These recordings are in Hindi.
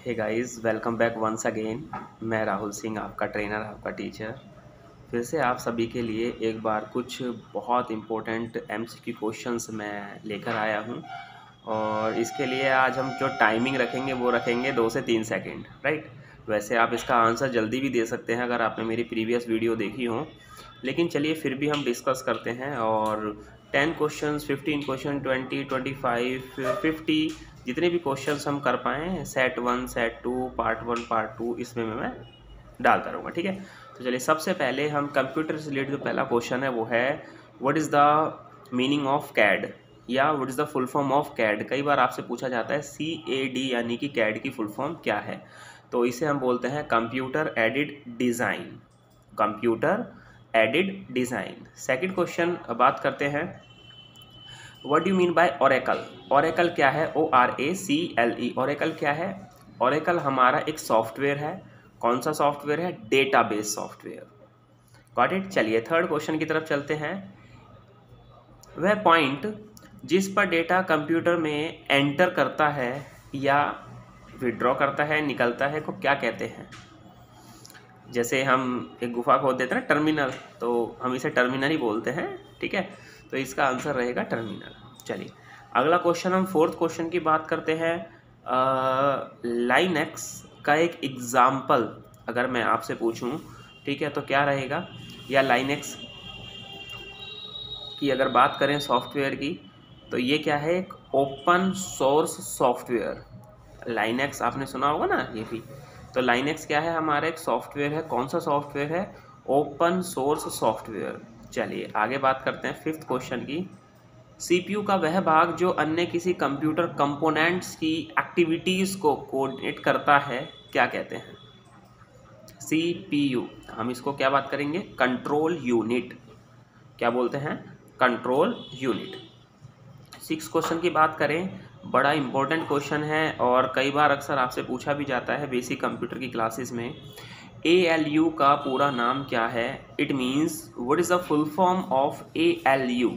हे guys, welcome back once again. मैं राहुल सिंह, आपका ट्रेनर, आपका टीचर, फिर से आप सभी के लिए एक बार कुछ बहुत इम्पोर्टेंट एमसीक्यू क्वेश्चंस मैं लेकर आया हूं। और इसके लिए आज हम जो टाइमिंग रखेंगे वो रखेंगे 2 से 3 सेकंड, राइट। वैसे आप इसका आंसर जल्दी भी दे सकते हैं अगर आपने मेरी प्रीवियस वीडियो देखी हो, लेकिन चलिए फिर भी हम डिस्कस करते हैं। और 10 क्वेश्चंस, 15 क्वेश्चन, 20, 25, 50 जितने भी क्वेश्चंस हम कर पाएँ, सेट 1, सेट 2, पार्ट 1, पार्ट 2, इसमें मैं डालता रहूँगा, ठीक है। तो चलिए सबसे पहले हम कंप्यूटर से रिलेटेड जो पहला क्वेश्चन है वो है, what is the meaning of CAD, या what is the full form of CAD. कई बार आपसे पूछा जाता है CAD यानी कि कैड की फुल फॉर्म क्या है। तो इसे हम बोलते हैं computer aided design, computer aided design. Second question बात करते हैं, what do you mean by Oracle. Oracle क्या है? ORACLE। ओरेकल क्या है? ओरेकल हमारा एक सॉफ्टवेयर है। कौन सा सॉफ्टवेयर है? Database software. Got it. चलिए थर्ड क्वेश्चन की तरफ चलते हैं। वह पॉइंट जिस पर डेटा कंप्यूटर में एंटर करता है या विड्रॉ करता है, निकलता है, को क्या कहते हैं? जैसे हम एक गुफा खोद देते हैं ना, टर्मिनल, तो हम इसे टर्मिनल ही बोलते हैं, ठीक है। तो इसका आंसर रहेगा टर्मिनल। चलिए अगला क्वेश्चन, हम फोर्थ क्वेश्चन की बात करते हैं। लाइनक्स का एक एग्जाम्पल अगर मैं आपसे पूछूं, ठीक है, तो क्या रहेगा? या लाइनक्स की अगर बात करें सॉफ्टवेयर की, तो ये क्या है? एक ओपन सोर्स सॉफ्टवेयर। लाइनक्स आपने सुना होगा ना, ये भी। तो लाइनक्स क्या है? हमारा एक सॉफ्टवेयर है। कौन सा सॉफ्टवेयर है? Open source software. चलिए आगे बात करते हैं फिफ्थ क्वेश्चन की। CPU का वह भाग जो अन्य किसी कंप्यूटर कंपोनेंट्स की एक्टिविटीज़ को कोऑर्डिनेट करता है, क्या कहते हैं? CPU। हम इसको क्या बात करेंगे? Control unit. क्या बोलते हैं? Control unit. सिक्स क्वेश्चन की बात करें, बड़ा इंपॉर्टेंट क्वेश्चन है और कई बार अक्सर आपसे पूछा भी जाता है बेसिक कंप्यूटर की क्लासेस में। ALU का पूरा नाम क्या है? It means what is the full form of ALU।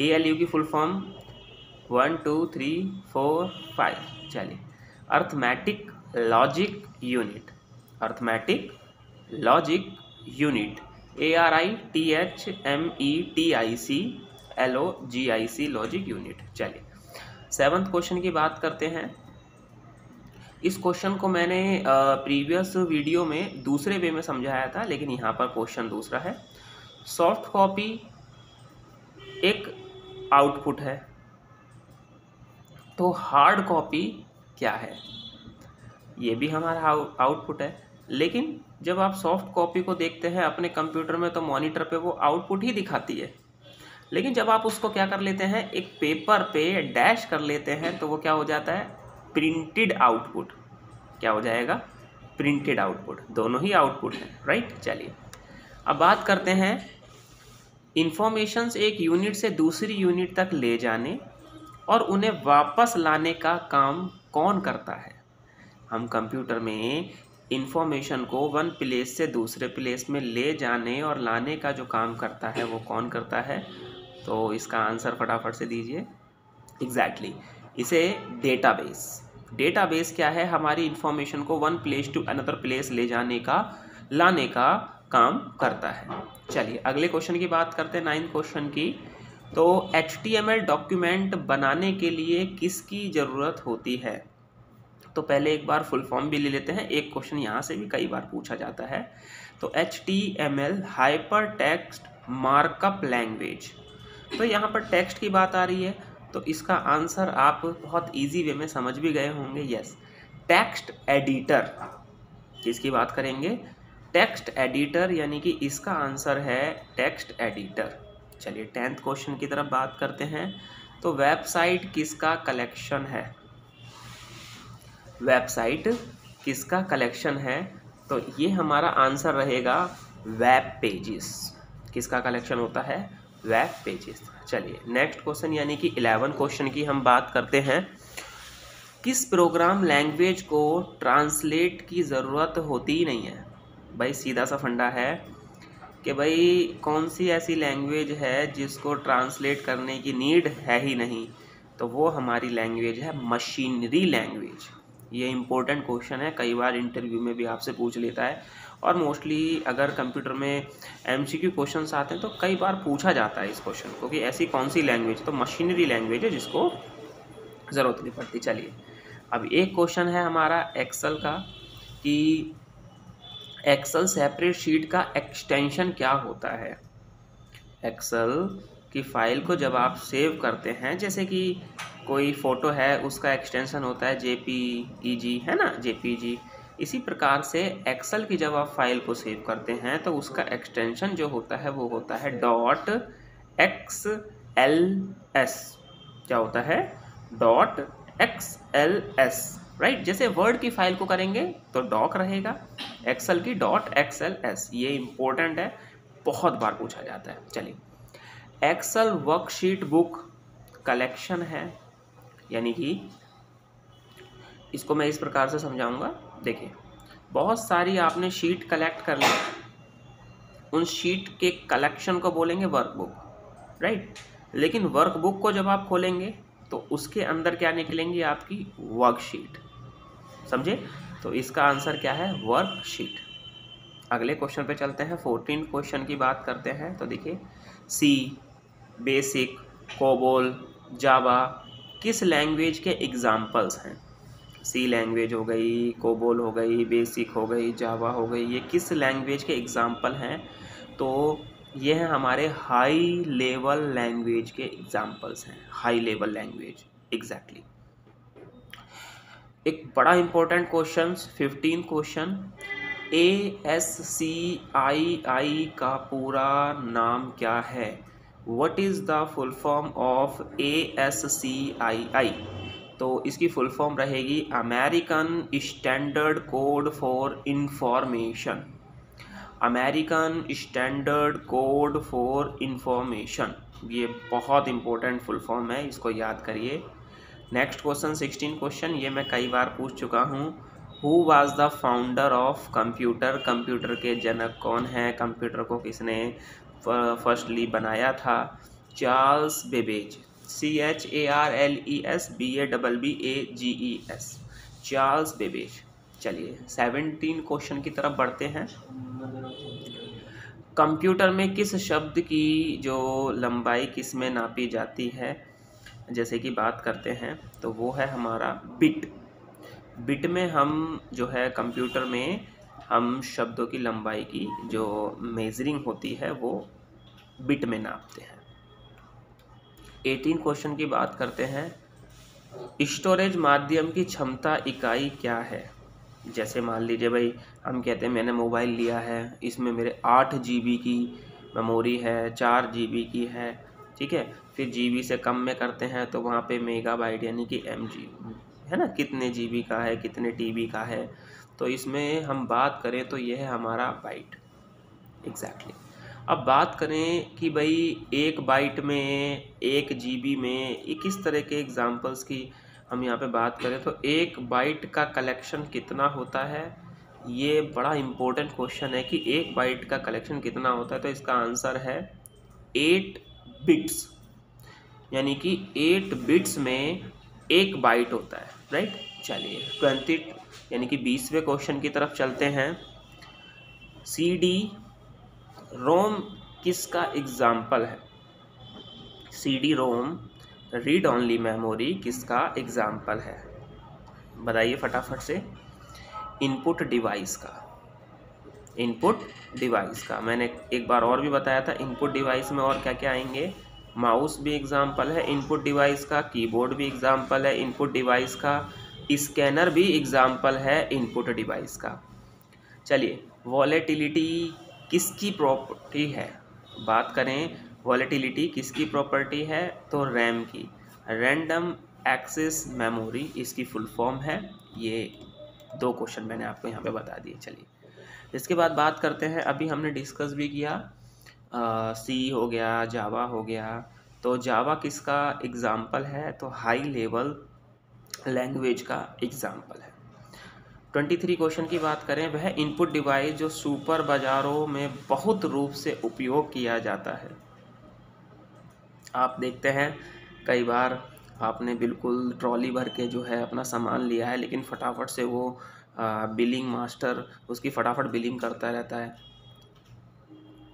ALU की फुल फॉर्म 1, 2, 3, 4, 5। चलिए, arithmetic logic unit. Arithmetic logic unit, ARITHMETIC logic unit. चलिए सेवन्थ क्वेश्चन की बात करते हैं। इस क्वेश्चन को मैंने प्रीवियस वीडियो में दूसरे वे में समझाया था, लेकिन यहाँ पर क्वेश्चन दूसरा है। सॉफ्ट कॉपी एक आउटपुट है, तो हार्ड कॉपी क्या है? ये भी हमारा आउटपुट है। लेकिन जब आप सॉफ्ट कॉपी को देखते हैं अपने कंप्यूटर में, तो मॉनिटर पे वो आउटपुट ही दिखाती है। लेकिन जब आप उसको क्या कर लेते हैं, एक पेपर पे डैश कर लेते हैं, तो वो क्या हो जाता है? Printed output. क्या हो जाएगा? Printed output. दोनों ही आउटपुट हैं, राइट। चलिए अब बात करते हैं, इंफॉर्मेशंस एक यूनिट से दूसरी यूनिट तक ले जाने और उन्हें वापस लाने का काम कौन करता है? हम कंप्यूटर में इंफॉर्मेशन को वन प्लेस से दूसरे प्लेस में ले जाने और लाने का जो काम करता है वो कौन करता है? तो इसका आंसर फटाफट से दीजिए। एग्जैक्टली, इसे डेटाबेस। डेटाबेस क्या है? हमारी इंफॉर्मेशन को one place to another place ले जाने का, लाने का काम करता है। चलिए अगले क्वेश्चन की बात करते हैं, 9th क्वेश्चन की। तो HTML डॉक्यूमेंट बनाने के लिए किसकी ज़रूरत होती है? तो पहले एक बार फुल फॉर्म भी ले लेते हैं, एक क्वेश्चन यहाँ से भी कई बार पूछा जाता है। तो HTML hyper text markup language. तो यहाँ पर टेक्स्ट की बात आ रही है, तो इसका आंसर आप बहुत इजी वे में समझ भी गए होंगे। Yes, text editor. किसकी बात करेंगे? टेक्स्ट एडिटर, यानी कि इसका आंसर है टेक्स्ट एडिटर। चलिए 10th क्वेश्चन की तरफ बात करते हैं। तो वेबसाइट किसका कलेक्शन है? वेबसाइट किसका कलेक्शन है? तो ये हमारा आंसर रहेगा वेब पेजेस। किसका कलेक्शन होता है? Web pages. चलिए नेक्स्ट क्वेश्चन यानी कि 11 क्वेश्चन की हम बात करते हैं। किस प्रोग्राम लैंग्वेज को ट्रांसलेट की ज़रूरत होती ही नहीं है? भाई सीधा सा फंडा है कि भाई कौन सी ऐसी लैंग्वेज है जिसको ट्रांसलेट करने की नीड है ही नहीं? तो वो हमारी लैंग्वेज है मशीनरी लैंग्वेज। ये इम्पोर्टेंट क्वेश्चन है, कई बार इंटरव्यू में भी आपसे पूछ लेता है, और मोस्टली अगर कंप्यूटर में एमसीक्यू क्वेश्चंस आते हैं तो कई बार पूछा जाता है इस क्वेश्चन को कि ऐसी कौन सी लैंग्वेज, तो मशीनरी लैंग्वेज है जिसको ज़रूरत नहीं पड़ती। चलिए, अब एक क्वेश्चन है हमारा एक्सेल का कि एक्सेल सेपरेट शीट का एक्सटेंशन क्या होता है। एक्सेल की फ़ाइल को जब आप सेव करते हैं, जैसे कि कोई फ़ोटो है उसका एक्सटेंशन होता है जेपीईजी, है ना, जेपीजी। इसी प्रकार से एक्सेल की जब आप फाइल को सेव करते हैं तो उसका एक्सटेंशन जो होता है वो होता है डॉट XLS। क्या होता है? Dot XLS, right. जैसे वर्ड की फाइल को करेंगे तो डॉक रहेगा, एक्सेल की डॉट XLS। ये इंपॉर्टेंट है, बहुत बार पूछा जाता है। चलिए, एक्सेल वर्कशीट बुक कलेक्शन है, यानी कि इसको मैं इस प्रकार से समझाऊंगा। देखिए, बहुत सारी आपने शीट कलेक्ट कर ली, उन शीट के कलेक्शन को बोलेंगे वर्कबुक, राइट। लेकिन वर्कबुक को जब आप खोलेंगे तो उसके अंदर क्या निकलेंगी? आपकी वर्कशीट, समझे? तो इसका आंसर क्या है? वर्कशीट। अगले क्वेश्चन पे चलते हैं, 14 क्वेश्चन की बात करते हैं। तो देखिए, सी, बेसिक, कोबोल, जावा किस लैंग्वेज के एग्जाम्पल्स हैं? सी लैंग्वेज हो गई, कोबोल हो गई, बेसिक हो गई, जावा हो गई, ये किस लैंग्वेज के एग्जाम्पल हैं? तो ये हैं हमारे हाई लेवल लैंग्वेज के एग्जाम्पल्स हैं, हाई लेवल लैंग्वेज, एग्जैक्टली। एक बड़ा इंपॉर्टेंट क्वेश्चन, 15 क्वेश्चन, ASCII का पूरा नाम क्या है? What is the full form of ASCII? तो इसकी फुल फॉर्म रहेगी American standard code for information. American standard code for information, ये बहुत इंपॉर्टेंट फुल फॉर्म है, इसको याद करिए। नेक्स्ट क्वेश्चन, 16 क्वेश्चन, ये मैं कई बार पूछ चुका हूँ। Who was the founder of computer? Computer के जनक कौन हैं? कंप्यूटर को किसने फर्स्टली बनाया था? Charles Babbage, CHARLES BABBAGES, Charles Babbage. चलिए, 17 क्वेश्चन की तरफ बढ़ते हैं। कंप्यूटर में किस शब्द की जो लंबाई किस में नापी जाती है, जैसे कि बात करते हैं तो वो है हमारा बिट। बिट में हम जो है कंप्यूटर में हम शब्दों की लंबाई की जो मेजरिंग होती है वो बिट में नापते हैं। 18 क्वेश्चन की बात करते हैं। स्टोरेज माध्यम की क्षमता इकाई क्या है? जैसे मान लीजिए भाई, हम कहते हैं मैंने मोबाइल लिया है, इसमें मेरे 8 GB की मेमोरी है, 4 GB की है, ठीक है। फिर GB से कम में करते हैं तो वहाँ पे मेगाबाइट यानी कि MG, है ना, कितने GB का है, कितने TB का है। तो इसमें हम बात करें तो यह है हमारा बाइट, एग्जैक्टली। अब बात करें कि भाई 1 बाइट में, 1 GB में, ये किस तरह के एग्जाम्पल्स की हम यहाँ पे बात करें तो 1 बाइट का कलेक्शन कितना होता है? ये बड़ा इम्पोर्टेंट क्वेश्चन है कि 1 बाइट का कलेक्शन कितना होता है। तो इसका आंसर है 8 बिट्स, यानी कि 8 बिट्स में 1 बाइट होता है, राइट। चलिए, 20 यानी कि 20वें क्वेश्चन की तरफ चलते हैं। CD रोम किसका एग्जाम्पल है? CD रोम, रीड ओनली मेमोरी, किसका एग्जाम्पल है? बताइए फटाफट से। इनपुट डिवाइस का, इनपुट डिवाइस का मैंने एक बार और भी बताया था। इनपुट डिवाइस में और क्या क्या आएंगे? माउस भी एग्जाम्पल है इनपुट डिवाइस का, कीबोर्ड भी एग्जाम्पल है इनपुट डिवाइस का, स्कैनर भी एग्जाम्पल है इनपुट डिवाइस का। चलिए, वॉलेटिलिटी किसकी प्रॉपर्टी है? बात करें वॉलेटिलिटी किसकी प्रॉपर्टी है तो रैम की, रैंडम एक्सेस मेमोरी इसकी फुल फॉर्म है। ये 2 क्वेश्चन मैंने आपको यहाँ पे बता दिए। चलिए, इसके बाद बात करते हैं, अभी हमने डिस्कस भी किया, सी हो गया, जावा हो गया। तो जावा किसका एग्जाम्पल है? तो हाई लेवल लैंग्वेज का एग्जाम्पल है। 23 क्वेश्चन की बात करें, वह इनपुट डिवाइस जो सुपर बाज़ारों में बहुत रूप से उपयोग किया जाता है। आप देखते हैं कई बार आपने बिल्कुल ट्रॉली भर के जो है अपना सामान लिया है, लेकिन फटाफट से वो बिलिंग मास्टर उसकी फटाफट बिलिंग करता रहता है।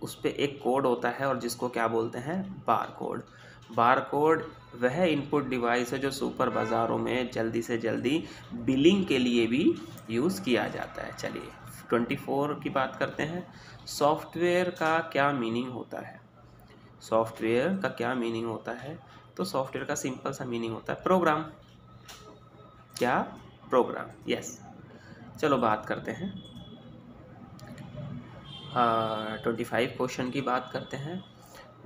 उस पे एक कोड होता है और जिसको क्या बोलते हैं, बार कोड। बार कोड वह इनपुट डिवाइस है जो सुपर बाज़ारों में जल्दी से जल्दी बिलिंग के लिए भी यूज़ किया जाता है। चलिए 24 की बात करते हैं। सॉफ्टवेयर का क्या मीनिंग होता है? सॉफ्टवेयर का क्या मीनिंग होता है? तो सॉफ्टवेयर का सिंपल सा मीनिंग होता है प्रोग्राम। क्या? Program, yes. चलो बात करते हैं 25 क्वेश्चन की बात करते हैं।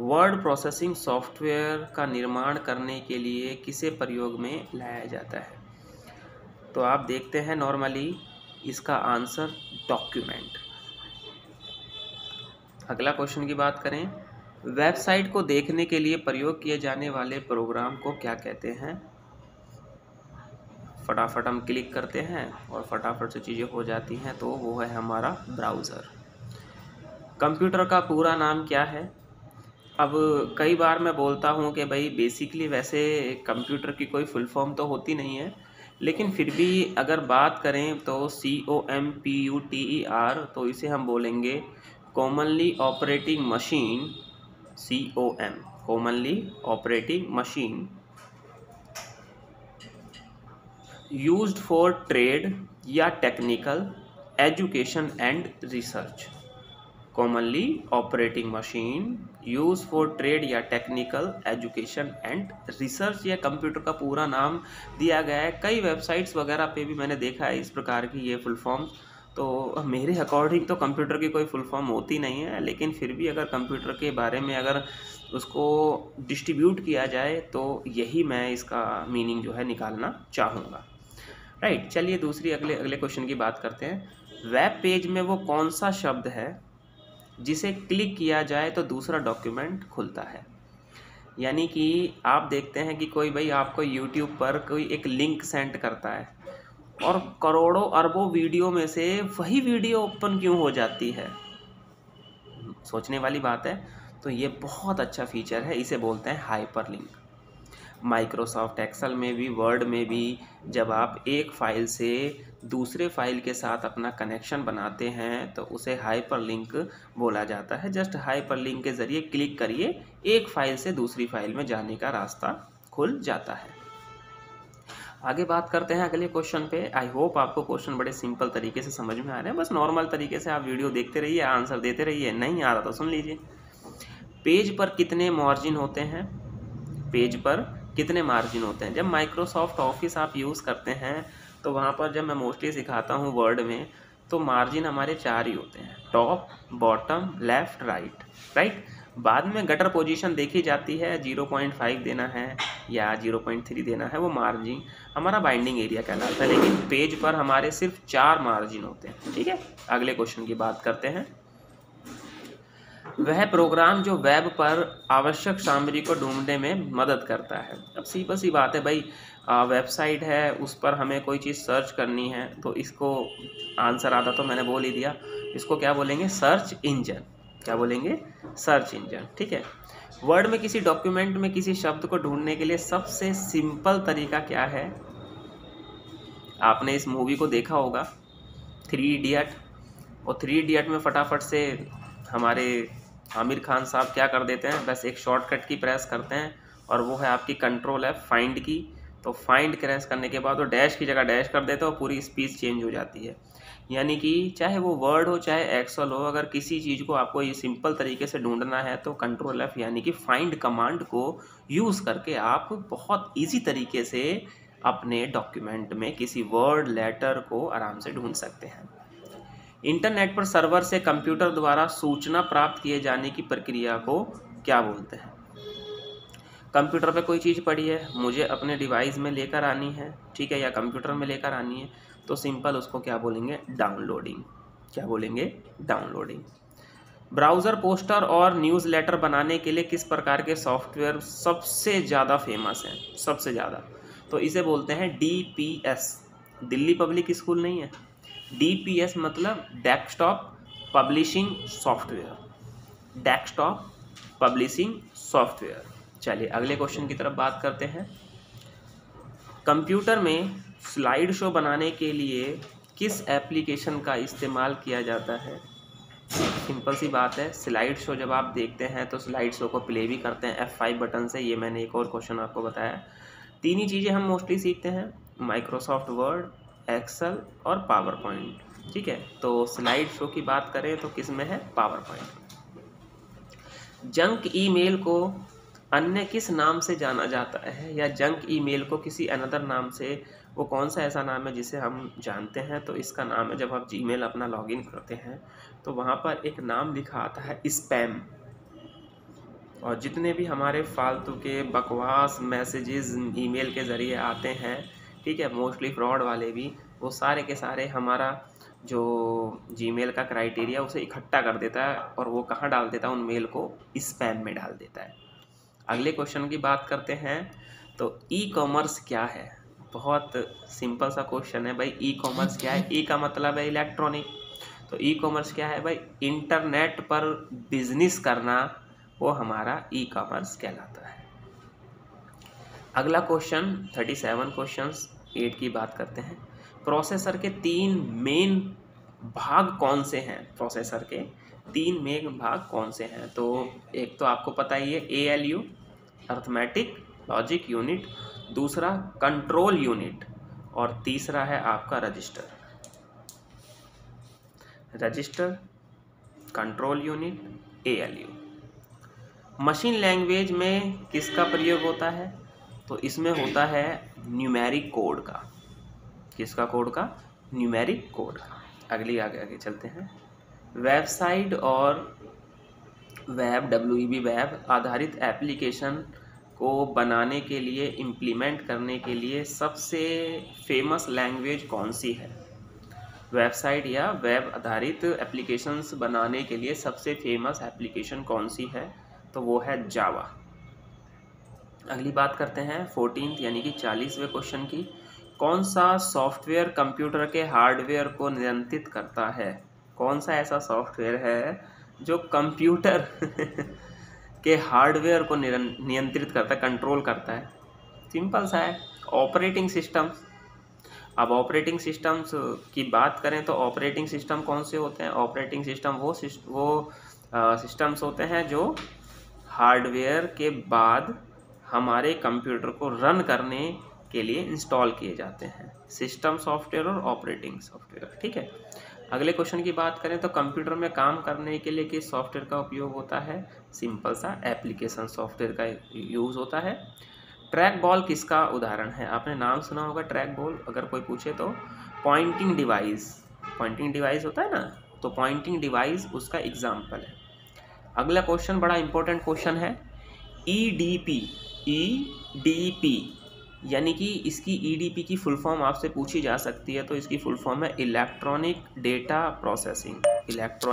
वर्ड प्रोसेसिंग सॉफ्टवेयर का निर्माण करने के लिए किसे प्रयोग में लाया जाता है? तो आप देखते हैं नॉर्मली इसका आंसर डॉक्यूमेंट। अगला क्वेश्चन की बात करें, वेबसाइट को देखने के लिए प्रयोग किए जाने वाले प्रोग्राम को क्या कहते हैं? फटाफट हम क्लिक करते हैं और फटाफट से चीज़ें हो जाती हैं, तो वो है हमारा ब्राउज़र। कंप्यूटर का पूरा नाम क्या है? अब कई बार मैं बोलता हूँ कि भाई बेसिकली वैसे कंप्यूटर की कोई फुल फॉर्म तो होती नहीं है, लेकिन फिर भी अगर बात करें तो COMPUTER, तो इसे हम बोलेंगे commonly operating machine. COM, commonly operating machine used for trade या technical, education and research. Commonly operating machine use for trade या टेक्निकल, एजुकेशन एंड रिसर्च। या कंप्यूटर का पूरा नाम दिया गया है। कई वेबसाइट्स वगैरह पे भी मैंने देखा है इस प्रकार की ये फुल फॉर्म्स। तो मेरे अकॉर्डिंग तो कंप्यूटर की कोई फुल फॉर्म होती नहीं है, लेकिन फिर भी अगर कंप्यूटर के बारे में अगर उसको डिस्ट्रीब्यूट किया जाए तो यही मैं इसका मीनिंग जो है निकालना चाहूँगा। राइट, चलिए दूसरी अगले अगले क्वेश्चन की बात करते हैं। वेब पेज में वो कौन सा शब्द है जिसे क्लिक किया जाए तो दूसरा डॉक्यूमेंट खुलता है? यानी कि आप देखते हैं कि कोई भाई आपको यूट्यूब पर कोई एक लिंक सेंड करता है और करोड़ों अरबों वीडियो में से वही वीडियो ओपन क्यों हो जाती है? सोचने वाली बात है। तो ये बहुत अच्छा फीचर है, इसे बोलते हैं हाइपरलिंक। माइक्रोसॉफ्ट एक्सेल में भी, वर्ड में भी, जब आप एक फ़ाइल से दूसरे फाइल के साथ अपना कनेक्शन बनाते हैं तो उसे हाइपरलिंक बोला जाता है। जस्ट हाइपरलिंक के ज़रिए क्लिक करिए, एक फ़ाइल से दूसरी फाइल में जाने का रास्ता खुल जाता है। आगे बात करते हैं अगले क्वेश्चन पे। आई होप आपको क्वेश्चन बड़े सिंपल तरीके से समझ में आ रहे हैं। बस नॉर्मल तरीके से आप वीडियो देखते रहिए, आंसर देते रहिए। नहीं आ रहा तो सुन लीजिए। पेज पर कितने मार्जिन होते हैं? पेज पर कितने मार्जिन होते हैं? जब माइक्रोसॉफ्ट ऑफिस आप यूज़ करते हैं तो वहाँ पर जब मैं मोस्टली सिखाता हूँ वर्ड में, तो मार्जिन हमारे 4 ही होते हैं, top, bottom, left, right. Right, बाद में गटर पोजीशन देखी जाती है, 0.5 देना है या 0.3 देना है, वो मार्जिन हमारा बाइंडिंग एरिया कहलाता है। लेकिन पेज पर हमारे सिर्फ 4 मार्जिन होते हैं। ठीक है, अगले क्वेश्चन की बात करते हैं। वह प्रोग्राम जो वेब पर आवश्यक सामग्री को ढूंढने में मदद करता है। अब सिंपल सी बात है भाई, वेबसाइट है, उस पर हमें कोई चीज़ सर्च करनी है तो इसको आंसर आधा तो मैंने बोल ही दिया। इसको क्या बोलेंगे? Search engine. क्या बोलेंगे? Search engine. ठीक है। वर्ड में किसी डॉक्यूमेंट में किसी शब्द को ढूंढने के लिए सबसे सिंपल तरीका क्या है? आपने इस मूवी को देखा होगा, 3 इडियट। और 3 इडियट में फटाफट से हमारे आमिर खान साहब क्या कर देते हैं, बस एक शॉर्टकट की प्रेस करते हैं और वो है आपकी कंट्रोल F, फाइंड की। तो फाइंड प्रेस करने के बाद वो डैश की जगह डैश कर देते हैं और पूरी स्पीच चेंज हो जाती है। यानी कि चाहे वो वर्ड हो चाहे एक्सेल हो, अगर किसी चीज़ को आपको ये सिंपल तरीके से ढूंढना है तो कंट्रोल F यानी कि फाइंड कमांड को यूज़ करके आप बहुत ईजी तरीके से अपने डॉक्यूमेंट में किसी वर्ड, लेटर को आराम से ढूंढ सकते हैं। इंटरनेट पर सर्वर से कंप्यूटर द्वारा सूचना प्राप्त किए जाने की प्रक्रिया को क्या बोलते हैं? कंप्यूटर पे कोई चीज़ पड़ी है, मुझे अपने डिवाइस में लेकर आनी है, ठीक है, या कंप्यूटर में लेकर आनी है, तो सिंपल उसको क्या बोलेंगे? डाउनलोडिंग। क्या बोलेंगे? डाउनलोडिंग। ब्राउज़र, पोस्टर और न्यूज़लेटर बनाने के लिए किस प्रकार के सॉफ्टवेयर सबसे ज़्यादा फेमस हैं? सबसे ज़्यादा, तो इसे बोलते हैं DPS। दिल्ली पब्लिक स्कूल नहीं है। DPS मतलब desktop publishing software. Desktop publishing software. चलिए अगले क्वेश्चन की तरफ बात करते हैं। कंप्यूटर में स्लाइड शो बनाने के लिए किस एप्लीकेशन का इस्तेमाल किया जाता है? सिंपल सी बात है, स्लाइड शो जब आप देखते हैं तो स्लाइड शो को प्ले भी करते हैं F5 बटन से। ये मैंने एक और क्वेश्चन आपको बताया। 3 ही चीज़ें हम मोस्टली सीखते हैं, माइक्रोसॉफ्ट वर्ड, एक्सेल और पावर पॉइंट। ठीक है, तो स्लाइड शो की बात करें तो किस में है? Power point. जंक ईमेल को अन्य किस नाम से जाना जाता है, या जंक ईमेल को किसी अनदर नाम से, वो कौन सा ऐसा नाम है जिसे हम जानते हैं? तो इसका नाम है, जब आप जीमेल अपना लॉगिन करते हैं तो वहाँ पर एक नाम लिखा आता है स्पैम। और जितने भी हमारे फालतू के बकवास मैसेजेस ईमेल के ज़रिए आते हैं, ठीक है, मोस्टली फ्रॉड वाले भी, वो सारे के सारे हमारा जो जीमेल का क्राइटेरिया उसे इकट्ठा कर देता है और वो कहाँ डाल देता है? उन मेल को स्पैम में डाल देता है। अगले क्वेश्चन की बात करते हैं, तो ई कॉमर्स क्या है? बहुत सिंपल सा क्वेश्चन है भाई। ई कॉमर्स क्या है? ई का मतलब है इलेक्ट्रॉनिक। तो ई कॉमर्स क्या है भाई? इंटरनेट पर बिजनेस करना, वो हमारा ई कॉमर्स कहलाता है। अगला क्वेश्चन 37 क्वेश्चंस 8 की बात करते हैं। प्रोसेसर के 3 मेन भाग कौन से हैं? प्रोसेसर के 3 मेन भाग कौन से हैं? तो एक तो आपको पता ही है, ALU अर्थमेटिक लॉजिक यूनिट, दूसरा कंट्रोल यूनिट, और तीसरा है आपका register. Register, control unit, ALU। Machine language में किसका प्रयोग होता है? तो इसमें होता है न्यूमेरिक कोड का। किसका कोड का? न्यूमेरिक कोड का। अगली आगे चलते हैं। वेबसाइट और वेब, WEB वेब आधारित एप्लीकेशन को बनाने के लिए, इम्प्लीमेंट करने के लिए सबसे फेमस लैंग्वेज कौन सी है? वेबसाइट या वेब आधारित एप्लीकेशंस बनाने के लिए सबसे फेमस एप्लीकेशन कौन सी है? तो वो है जावा। अगली बात करते हैं 14th यानी कि 40वें क्वेश्चन की। कौन सा सॉफ्टवेयर कंप्यूटर के हार्डवेयर को नियंत्रित करता है? कौन सा ऐसा सॉफ्टवेयर है जो कंप्यूटर के हार्डवेयर को नियंत्रित करता है, कंट्रोल करता है? सिंपल सा है, ऑपरेटिंग सिस्टम्स। अब ऑपरेटिंग सिस्टम्स की बात करें तो ऑपरेटिंग सिस्टम कौन से होते हैं? ऑपरेटिंग सिस्टम वो सिस्टम्स होते हैं जो हार्डवेयर के बाद हमारे कंप्यूटर को रन करने के लिए इंस्टॉल किए जाते हैं। सिस्टम सॉफ्टवेयर और ऑपरेटिंग सॉफ्टवेयर। ठीक है, अगले क्वेश्चन की बात करें तो कंप्यूटर में काम करने के लिए किस सॉफ्टवेयर का उपयोग होता है? सिंपल सा एप्लीकेशन सॉफ्टवेयर का यूज़ होता है। ट्रैक बॉल किसका उदाहरण है? आपने नाम सुना होगा ट्रैक बॉल। अगर कोई पूछे तो पॉइंटिंग डिवाइस, पॉइंटिंग डिवाइस होता है ना, तो पॉइंटिंग डिवाइस उसका एग्जाम्पल है। अगला क्वेश्चन बड़ा इंपॉर्टेंट क्वेश्चन है, EDP। EDP यानी कि इसकी EDP की फुल फॉर्म आपसे पूछी जा सकती है, तो इसकी फुल फॉर्म है इलेक्ट्रॉनिक डेटा प्रोसेसिंग। इलेक्ट्रॉनिक